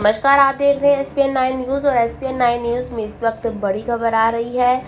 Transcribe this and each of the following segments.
नमस्कार, आप देख रहे हैं SPN9 न्यूज़ और SPN9 न्यूज़ में इस वक्त बड़ी खबर आ रही है।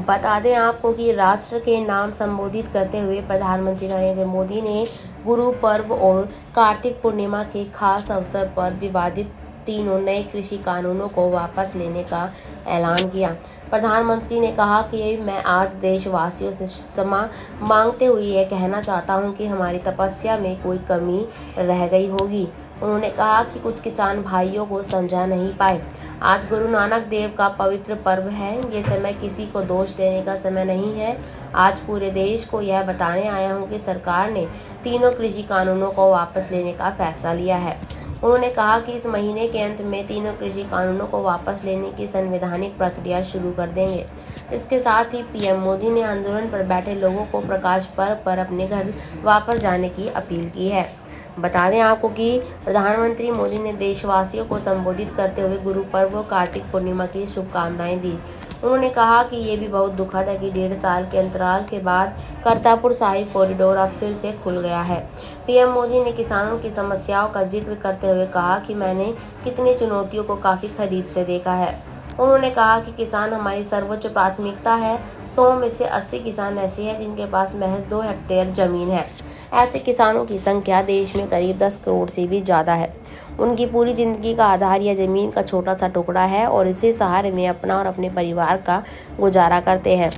बता दें आपको कि राष्ट्र के नाम संबोधित करते हुए प्रधानमंत्री नरेंद्र मोदी ने गुरु पर्व और कार्तिक पूर्णिमा के खास अवसर पर विवादित तीनों नए कृषि कानूनों को वापस लेने का ऐलान किया। प्रधानमंत्री ने कहा कि मैं आज देशवासियों से क्षमा मांगते हुए यह कहना चाहता हूं कि हमारी तपस्या में कोई कमी रह गई होगी। उन्होंने कहा कि कुछ किसान भाइयों को समझा नहीं पाए। आज गुरु नानक देव का पवित्र पर्व है। ये समय किसी को दोष देने का समय नहीं है। आज पूरे देश को यह बताने आया हूँ कि सरकार ने तीनों कृषि कानूनों को वापस लेने का फैसला लिया है। उन्होंने कहा कि इस महीने के अंत में तीनों कृषि कानूनों को वापस लेने की संवैधानिक प्रक्रिया शुरू कर देंगे। इसके साथ ही पीएम मोदी ने आंदोलन पर बैठे लोगों को प्रकाश पर्व पर अपने घर वापस जाने की अपील की है। बता दें आपको कि प्रधानमंत्री मोदी ने देशवासियों को संबोधित करते हुए गुरु पर्व और कार्तिक पूर्णिमा की शुभकामनाएं दी। उन्होंने कहा कि ये भी बहुत दुखद है कि 1.5 साल के अंतराल के बाद करतारपुर साहिब कॉरिडोर अब फिर से खुल गया है। पीएम मोदी ने किसानों की समस्याओं का जिक्र करते हुए कहा कि मैंने कितनी चुनौतियों को काफ़ी करीब से देखा है। उन्होंने कहा कि किसान हमारी सर्वोच्च प्राथमिकता है। 100 में से 80 किसान ऐसे हैं जिनके पास महज 2 हेक्टेयर जमीन है। ऐसे किसानों की संख्या देश में करीब 10 करोड़ से भी ज़्यादा है। उनकी पूरी जिंदगी का आधार यह जमीन का छोटा सा टुकड़ा है और इसी सहारे में अपना और अपने परिवार का गुजारा करते हैं।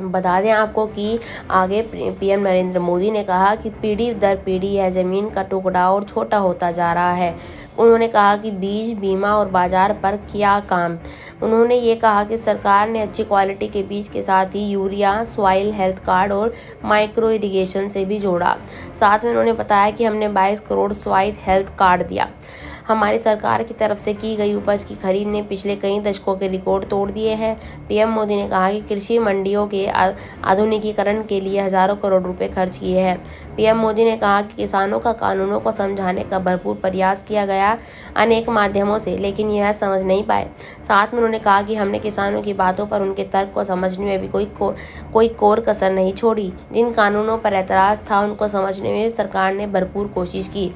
बता दें आपको कि आगे पीएम नरेंद्र मोदी ने कहा कि पीढ़ी दर पीढ़ी यह जमीन का टुकड़ा और छोटा होता जा रहा है। उन्होंने कहा कि बीज, बीमा और बाजार पर किया काम। उन्होंने ये कहा कि सरकार ने अच्छी क्वालिटी के बीज के साथ ही यूरिया, सॉइल हेल्थ कार्ड और माइक्रो इरिगेशन से भी जोड़ा। साथ में उन्होंने बताया कि हमने 22 करोड़ सॉइल हेल्थ कार्ड दिया। हमारी सरकार की तरफ से की गई उपज की खरीद ने पिछले कई दशकों के रिकॉर्ड तोड़ दिए हैं। पीएम मोदी ने कहा कि कृषि मंडियों के आधुनिकीकरण के लिए हजारों करोड़ रुपए खर्च किए हैं। पीएम मोदी ने कहा कि किसानों का कानूनों को समझाने का भरपूर प्रयास किया गया अनेक माध्यमों से, लेकिन यह समझ नहीं पाए। साथ में उन्होंने कहा कि हमने किसानों की बातों पर उनके तर्क को समझने में भी कोई कोर कसर नहीं छोड़ी। जिन कानूनों पर एतराज था उनको समझने में सरकार ने भरपूर कोशिश की।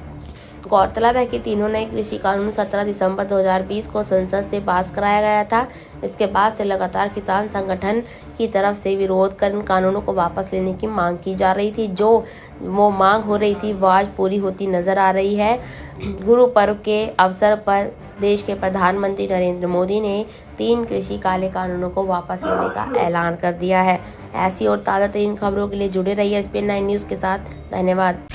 गौरतलब है कि तीनों नए कृषि कानून 17 दिसंबर 2020 को संसद से पास कराया गया था। इसके बाद से लगातार किसान संगठन की तरफ से विरोध कर इन कानूनों को वापस लेने की मांग की जा रही थी। जो वो मांग हो रही थी वो आज पूरी होती नजर आ रही है। गुरु पर्व के अवसर पर देश के प्रधानमंत्री नरेंद्र मोदी ने 3 कृषि काले कानूनों को वापस लेने का ऐलान कर दिया है। ऐसी और ताज़ा तरीन खबरों के लिए जुड़े रहिए SPN9 न्यूज़ के साथ। धन्यवाद।